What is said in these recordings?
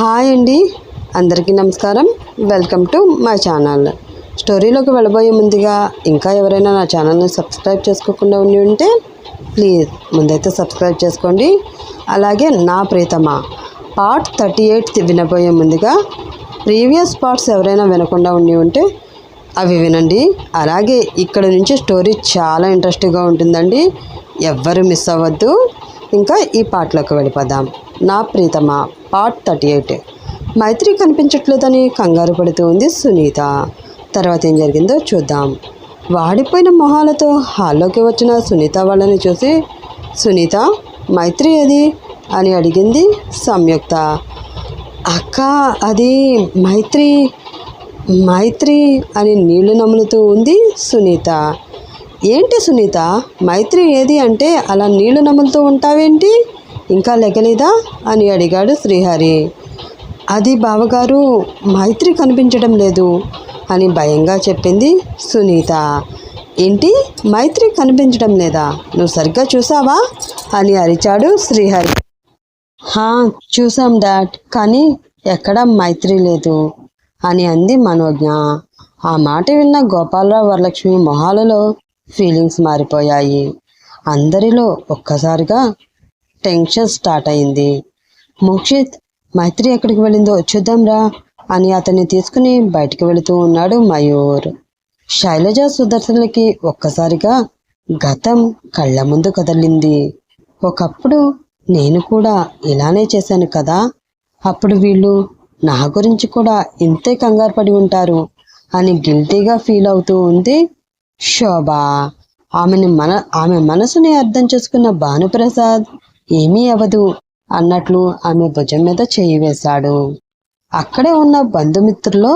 Hi అండి, అందరికీ నమస్కారం. Welcome to my channel. స్టోరీలోకి వెళ్ళబోయే ముందుగా ఇంకా ఎవరైనా నా ఛానల్ని సబ్స్క్రైబ్ చేసుకోకుండా ఉంటే ప్లీజ్ ముందైతే సబ్స్క్రైబ్ చేసుకోండి. అలాగే నా ప్రీతమ పార్ట్ 38 వినబోయే ముందుగా ప్రీవియస్ పార్ట్స్ ఎవరైనా వినకుండా ఉంటే అవి వినండి. అలాగే ఇక్కడ నుంచి స్టోరీ చాలా ఇంట్రెస్టింగ్గా ఉంటుందండి, ఎవ్వరు మిస్ అవ్వద్దు. ఇంకా ఈ పార్ట్లోకి వెళ్ళిపోదాం. నా ప్రీతమ పార్ట్ 38. మైత్రి కనిపించట్లేదని కంగారు పడుతూ ఉంది సునీత. తర్వాత ఏం జరిగిందో చూద్దాం. వాడిపోయిన మొహాలతో హాల్లోకి వచ్చిన సునీత వాళ్ళని చూసి, సునీత, మైత్రి ఏది అని అడిగింది సంయుక్త. అక్క, అది మైత్రి అని నీళ్లు నములుతూ ఉంది సునీత. ఏంటి సునీత, మైత్రి ఏది అంటే అలా నీళ్లు నములుతూ ఉంటావేంటి, ఇంకా లెగలేదా అని అడిగాడు శ్రీహరి. అది బావగారు, మైత్రి కనిపించడం లేదు అని భయంగా చెప్పింది సునీత. ఏంటి, మైత్రి కనిపించడం లేదా, నువ్వు సరిగ్గా చూసావా అని అరిచాడు శ్రీహరి. చూసాం డాడ్, కానీ ఎక్కడా మైత్రి లేదు అని అంది మనోజ్ఞ. ఆ మాట విన్న గోపాలరావు వరలక్ష్మి మొహాలలో ఫీలింగ్స్ మారిపోయాయి. అందరిలో ఒక్కసారిగా టెన్షన్ స్టార్ట్ అయింది. మోక్షిత్, మైత్రి ఎక్కడికి వెళ్ళిందో చూద్దాంరా అని అతన్ని తీసుకుని బయటికి వెళుతూ ఉన్నాడు మయూర్. శైలజ సుదర్శనలకి ఒక్కసారిగా గతం కళ్ళ ముందు కదిలింది. ఒకప్పుడు నేను కూడా ఇలానే చేశాను కదా, అప్పుడు వీళ్ళు నా గురించి కూడా ఇంతే కంగారు పడి ఉంటారు అని గిల్టీగా ఫీల్ అవుతూ ఉంది శోభ. ఆమె మనసుని అర్థం చేసుకున్న భానుప్రసాద్ ఏమీ అవదు అన్నట్లు ఆమె భుజం మీద చేయి వేశాడు. అక్కడే ఉన్న బంధుమిత్రుల్లో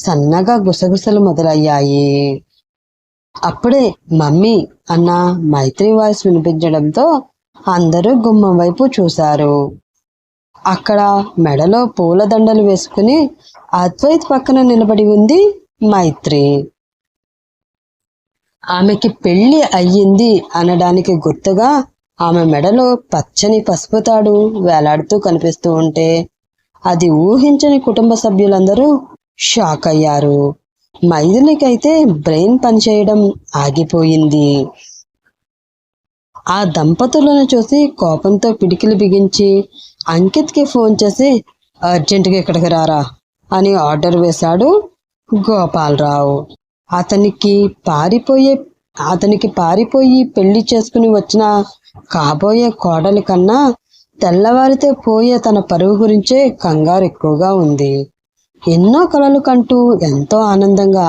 సన్నగా గుసగుసలు మొదలయ్యాయి. అప్పుడే మమ్మీ అన్న మైత్రి వాయిస్ వినిపించడంతో అందరూ గుమ్మం వైపు చూశారు. అక్కడ మెడలో పూలదండలు వేసుకుని అద్వైత్ పక్కన నిలబడి ఉంది మైత్రి. ఆమెకి పెళ్లి అయ్యింది అనడానికి గుర్తుగా ఆమె మెడలో పచ్చని పసుపు తాడు వేలాడుతూ కనిపిస్తూ ఉంటే అది ఊహించని కుటుంబ సభ్యులందరూ షాక్ అయ్యారు. మైథిలికైతే బ్రెయిన్ పనిచేయడం ఆగిపోయింది. ఆ దంపతులను చూసి కోపంతో పిడికిలు బిగించి అంకిత్కి ఫోన్ చేసి అర్జెంటుగా ఇక్కడికి రారా అని ఆర్డర్ వేశాడు గోపాలరావు. అతనికి పారిపోయి పెళ్లి చేసుకుని వచ్చిన కాబోయే కోడలి కన్నా తెల్లవారితే పోయే తన పరువు గురించే కంగారు ఎక్కువగా ఉంది. ఎన్నో కలలు కంటూ ఎంతో ఆనందంగా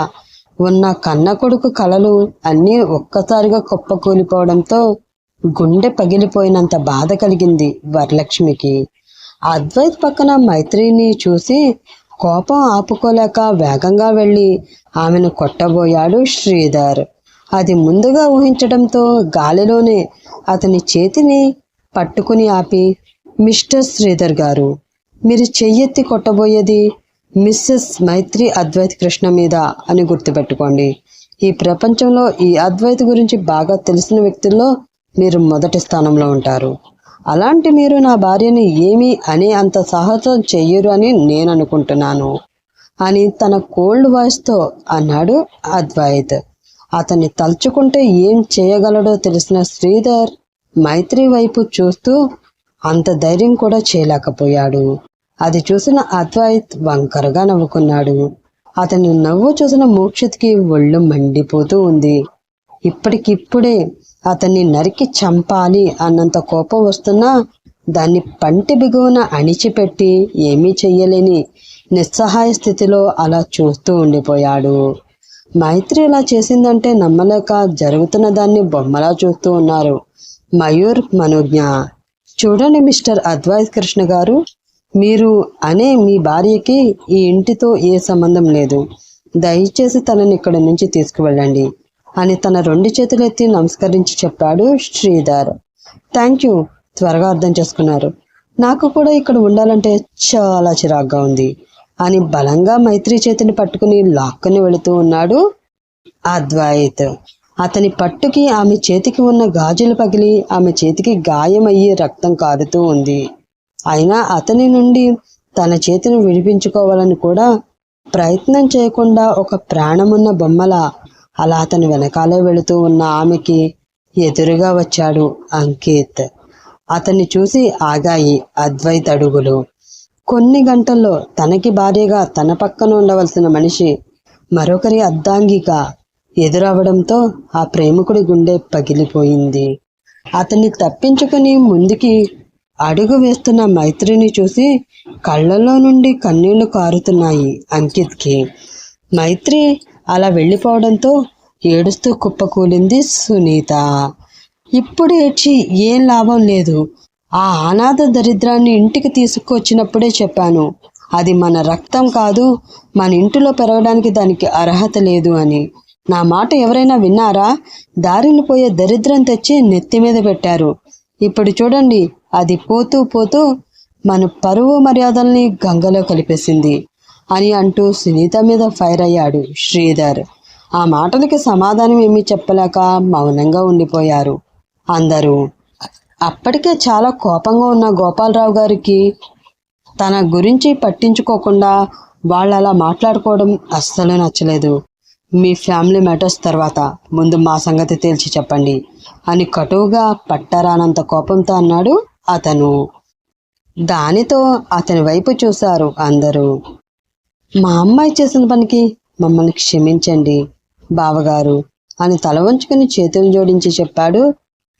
ఉన్న కన్న కొడుకు కలలు అన్నీ ఒక్కసారిగా కుప్పకూలిపోవడంతో గుండె పగిలిపోయినంత బాధ కలిగింది వరలక్ష్మికి. అద్వైత్ పక్కన మైత్రిని చూసి కోపం ఆపుకోలేక వేగంగా వెళ్ళి ఆమెను కొట్టబోయాడు శ్రీధర్. అది ముందుగా ఊహించడంతో గాలిలోనే అతని చేతిని పట్టుకుని ఆపి, మిస్టర్ శ్రీధర్ గారు, మీరు చెయ్యెత్తి కొట్టబోయేది మిస్సెస్ మైత్రి అద్వైత్ కృష్ణ మీద అని గుర్తుపెట్టుకోండి. ఈ ప్రపంచంలో ఈ అద్వైత్ గురించి బాగా తెలిసిన వ్యక్తుల్లో మీరు మొదటి స్థానంలో ఉంటారు. అలాంటి మీరు నా భార్యని ఏమీ అనే అంత సాహసం చెయ్యరు అని నేను అనుకుంటున్నాను అని తన కోల్డ్ వాయిస్తో అన్నాడు అద్వైత్. అతన్ని తలుచుకుంటే ఏం చేయగలడో తెలిసిన శ్రీధర్ మైత్రి వైపు చూస్తూ అంత ధైర్యం కూడా చేయలేకపోయాడు. అది చూసిన అద్వైత్ వంకరగా నవ్వుకున్నాడు. అతని నవ్వు చూసిన మోక్షిత్కి ఒళ్ళు మండిపోతూ ఉంది. ఇప్పటికిప్పుడే అతన్ని నరికి చంపాలి అన్నంత కోపం వస్తున్నా దాన్ని పంటి బిగువన అణిచిపెట్టి ఏమీ చెయ్యలేని నిస్సహాయ స్థితిలో అలా చూస్తూ ఉండిపోయాడు. మైత్రి ఇలా చేసిందంటే నమ్మలేక జరుగుతున్న దాన్ని బొమ్మలా చూస్తూ ఉన్నారు మయూర్, మనోజ్ఞ. చూడండి మిస్టర్ అద్వైత్ కృష్ణ గారు, మీరు అనే మీ భార్యకి ఈ ఇంటితో ఏ సంబంధం లేదు. దయచేసి తనని ఇక్కడి నుంచి తీసుకువెళ్ళండి అని తన 2 చేతులెత్తి నమస్కరించి చెప్పాడు శ్రీధర్. థ్యాంక్ యూ, త్వరగా అర్థం చేసుకున్నారు. నాకు కూడా ఇక్కడ ఉండాలంటే చాలా చిరాగ్గా ఉంది అని బలంగా మైత్రి చేతిని పట్టుకుని లాక్కుని వెళుతూ ఉన్నాడు అద్వైత్. అతని పట్టుకి ఆమె చేతికి ఉన్న గాజులు పగిలి ఆమె చేతికి గాయమయ్యి రక్తం కారుతూ ఉంది. అయినా అతని నుండి తన చేతిని విడిపించుకోవాలని కూడా ప్రయత్నం చేయకుండా ఒక ప్రాణమున్న బొమ్మలా అలా అతని వెనకాలే వెళుతూ ఉన్న ఆమెకి ఎదురుగా వచ్చాడు అంకిత్. అతన్ని చూసి ఆగాయి అద్వైత్ అడుగులు. కొన్ని గంటల్లో తనకి భార్యగా తన పక్కన ఉండవలసిన మనిషి మరొకరి అర్ధాంగిగా ఎదురవడంతో ఆ ప్రేమికుడి గుండె పగిలిపోయింది. అతన్ని తప్పించుకుని ముందుకి అడుగు వేస్తున్న మైత్రిని చూసి కళ్ళల్లో నుండి కన్నీళ్లు కారుతున్నాయి అంకిత్కి. మైత్రి అలా వెళ్ళిపోవడంతో ఏడుస్తూ కుప్పకూలింది సునీత. ఇప్పుడు ఏడ్చి ఏం లాభం లేదు. ఆ అనాథ దరిద్రాన్ని ఇంటికి తీసుకొచ్చినప్పుడే చెప్పాను, అది మన రక్తం కాదు, మన ఇంటిలో పెరగడానికి దానికి అర్హత లేదు అని. నా మాట ఎవరైనా విన్నారా? దారిని పోయే దరిద్రం తెచ్చి నెత్తి మీద పెట్టారు. ఇప్పుడు చూడండి, అది పోతూ పోతూ మన పరువు మర్యాదల్ని గంగలో కలిపేసింది అని అంటూ సునీత మీద ఫైర్ అయ్యాడు శ్రీధర్. ఆ మాటలకి సమాధానం ఏమీ చెప్పలేక మౌనంగా ఉండిపోయారు అందరూ. అప్పటికే చాలా కోపంగా ఉన్న గోపాలరావు గారికి తన గురించి పట్టించుకోకుండా వాళ్ళు అలా మాట్లాడుకోవడం అస్సలు నచ్చలేదు. మీ ఫ్యామిలీ మ్యాటర్స్ తర్వాత ముందు మా సంగతి తేల్చి చెప్పండి అని కటువుగా పట్టరానంత కోపంతో అన్నాడు అతను. దానితో అతని వైపు చూశారు అందరూ. మా అమ్మాయి చేసిన పనికి మమ్మల్ని క్షమించండి బావగారు అని తల వంచుకుని చేతులు జోడించి చెప్పాడు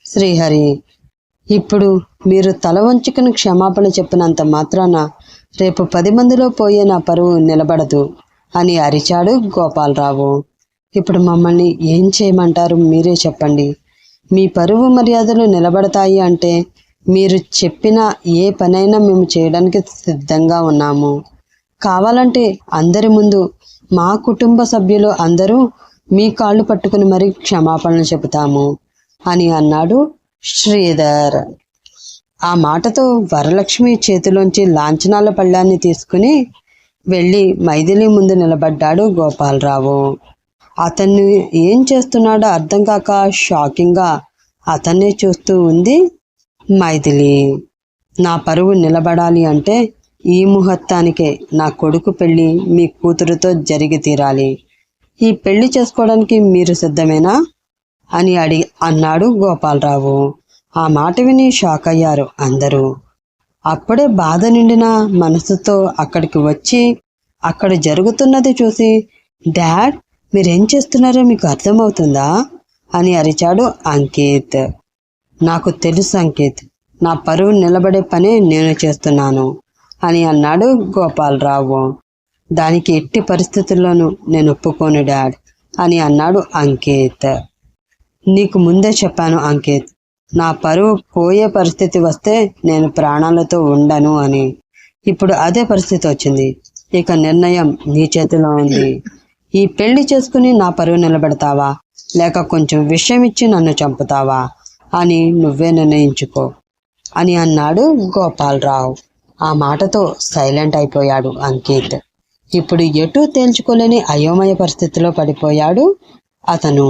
శ్రీహరి. ఇప్పుడు మీరు తల వంచుకుని క్షమాపణ చెప్పినంత మాత్రాన రేపు 10 మందిలో పోయే నా పరువు నిలబడదు అని అరిచాడు గోపాలరావు. ఇప్పుడు మమ్మల్ని ఏం చేయమంటారు మీరే చెప్పండి. మీ పరువు మర్యాదలు నిలబడతాయి అంటే మీరు చెప్పిన ఏ పనైనా మేము చేయడానికి సిద్ధంగా ఉన్నాము. కావాలంటే అందరి ముందు మా కుటుంబ సభ్యులు అందరూ మీ కాళ్ళు పట్టుకుని మరీ క్షమాపణలు చెబుతాము అని అన్నాడు శ్రీధర్. ఆ మాటతో వరలక్ష్మి చేతిలోంచి లాంఛనాల పళ్ళాన్ని తీసుకుని వెళ్ళి మైథిలి ముందు నిలబడ్డాడు గోపాలరావు. అతన్ని ఏం చేస్తున్నాడో అర్థం కాక షాకింగ్గా అతన్నే చూస్తూ ఉంది మైథిలి. నా పరువు నిలబడాలి అంటే ఈ ముహూర్తానికే నా కొడుకు పెళ్ళి మీ కూతురుతో జరిగి తీరాలి. ఈ పెళ్లి చేసుకోవడానికి మీరు సిద్ధమేనా అని అన్నాడు గోపాలరావు. ఆ మాట విని షాక్ అయ్యారు అందరూ. అప్పుడే బాధ నిండిన మనసుతో అక్కడికి వచ్చి అక్కడ జరుగుతున్నది చూసి, డాడ్ మీరేం చేస్తున్నారో మీకు అర్థమవుతుందా అని అరిచాడు అంకిత్. నాకు తెలుసు అంకిత్, నా పరువు నిలబడే పని నేను చేస్తున్నాను అని అన్నాడు గోపాలరావు. దానికి ఎట్టి పరిస్థితుల్లోనూ నేను ఒప్పుకోను డాడ్ అని అన్నాడు అంకిత్. నీకు ముందే చెప్పాను అంకిత్, నా పరువు పోయే పరిస్థితి వస్తే నేను ప్రాణాలతో ఉండను అని. ఇప్పుడు అదే పరిస్థితి వచ్చింది. ఇక నిర్ణయం నీ చేతిలో ఉంది. ఈ పెళ్లి చేసుకుని నా పరువు నిలబెడతావా లేక కొంచెం విషయం ఇచ్చి నన్ను చంపుతావా అని నువ్వే నిర్ణయించుకో అని అన్నాడు గోపాలరావు. ఆ మాటతో సైలెంట్ అయిపోయాడు అంకిత్. ఇప్పుడు ఎటూ తేల్చుకోలేని అయోమయ పరిస్థితిలో పడిపోయాడు అతను.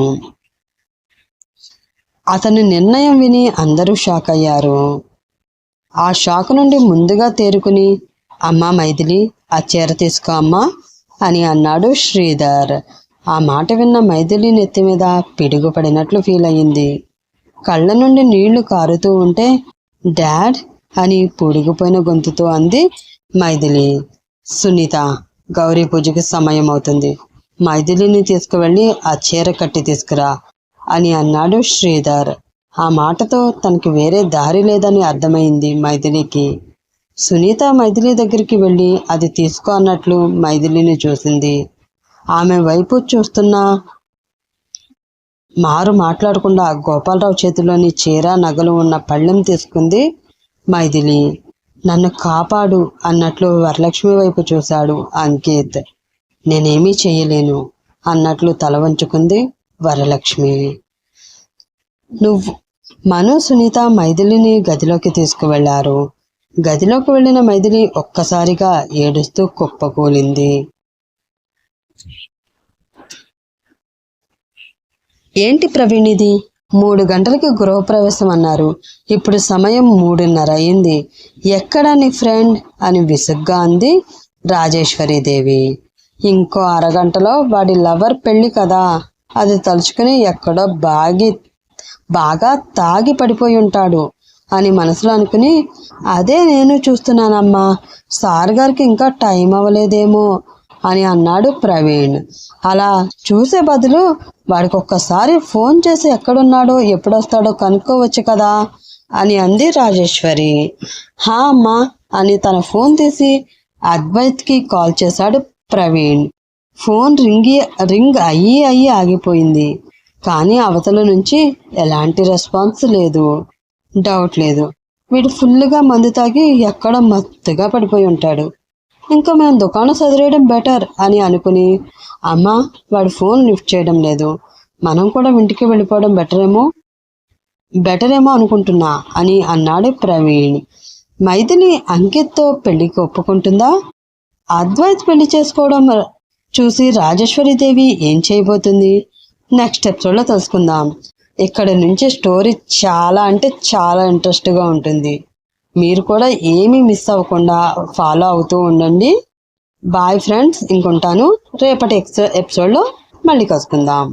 అతని నిర్ణయం విని అందరూ షాక్ అయ్యారు. ఆ షాక్ నుండి ముందుగా తేరుకుని, అమ్మా మైథిలి ఆ చీర తీసుకో అమ్మా అని అన్నాడు శ్రీధర్. ఆ మాట విన్న మైథిలి నెత్తి మీద పిడుగు పడినట్లు ఫీల్ అయ్యింది. కళ్ళ నుండి నీళ్లు కారుతూ ఉంటే డాడ్ అని పొడిగిపోయిన గొంతుతో అంది మైథిలి. సునీత, గౌరీ పూజకి సమయం అవుతుంది, మైథిలిని తీసుకువెళ్ళి ఆ చీర కట్టి తీసుకురా అని అన్నాడు శ్రీధర్. ఆ మాటతో తనకి వేరే దారి లేదని అర్థమైంది మైథిలికి. సునీత మైథిలి దగ్గరికి వెళ్ళి అది తీసుకో అన్నట్లు మైథిలిని చూసింది. ఆమె వైపు చూస్తున్నా మారు మాట్లాడకుండా గోపాలరావు చేతిలోని చీర నగలు ఉన్న పళ్ళెం తీసుకుంది మైథిలి. నన్ను కాపాడు అన్నట్లు వరలక్ష్మి వైపు చూశాడు అంకిత్. నేనేమీ చెయ్యలేను అన్నట్లు తల వంచుకుంది వరలక్ష్మి. మను సునీత మైథిలిని గదిలోకి తీసుకువెళ్లారు. గదిలోకి వెళ్ళిన మైథిలి ఒక్కసారిగా ఏడుస్తూ కుప్పకూలింది. ఏంటి ప్రవీణ్ ఇది? 3 గంటలకి గృహప్రవేశం అన్నారు. ఇప్పుడు సమయం 3:30 అయింది. ఎక్కడ నీ ఫ్రెండ్ అని విసుగ్గా అంది రాజేశ్వరీదేవి. ఇంకో అరగంటలో వాడి లవర్ పెళ్లి కదా, అది తలుచుకుని ఎక్కడో బాగా తాగి పడిపోయి ఉంటాడు అని మనసులో అనుకుని, అదే నేను చూస్తున్నానమ్మా, సార్ గారికి ఇంకా టైం అవ్వలేదేమో అని అన్నాడు ప్రవీణ్. అలా చూసే బదులు వాడికి ఒక్కసారి ఫోన్ చేసి ఎక్కడున్నాడో ఎప్పుడొస్తాడో కనుక్కోవచ్చు కదా అని అంది రాజేశ్వరి. హా అమ్మా అని తన ఫోన్ తీసి అద్వైత్కి కాల్ చేశాడు ప్రవీణ్. ఫోన్ రింగ్ అయ్యి ఆగిపోయింది. కానీ అవతల నుంచి ఎలాంటి రెస్పాన్స్ లేదు. డౌట్ లేదు, వీడు ఫుల్గా మందు తాగి ఎక్కడో మత్తుగా పడిపోయి ఉంటాడు. ఇంకా మేము దుకాణం చదివేయడం బెటర్ అని అనుకుని, అమ్మా వాడి ఫోన్ లిఫ్ట్ చేయడం లేదు, మనం కూడా ఇంటికి వెళ్ళిపోవడం బెటరేమో అనుకుంటున్నా అని అన్నాడు ప్రవీణ్. మైథిలి అంకిత్తో పెళ్లికి ఒప్పుకుంటుందా? అద్వైత్ పెళ్లి చేసుకోవడం చూసి రాజేశ్వరీదేవి ఏం చేయబోతుంది? నెక్స్ట్ ఎపిసోడ్లో తెలుసుకుందాం. ఇక్కడ నుంచి స్టోరీ చాలా అంటే చాలా ఇంట్రెస్ట్గా ఉంటుంది. మీరు కూడా ఏమీ మిస్ అవ్వకుండా ఫాలో అవుతూ ఉండండి. బాయ్ ఫ్రెండ్స్, ఇంకొంటాను. రేపటి ఎపిసోడ్లో మళ్ళీ కలుసుకుందాం.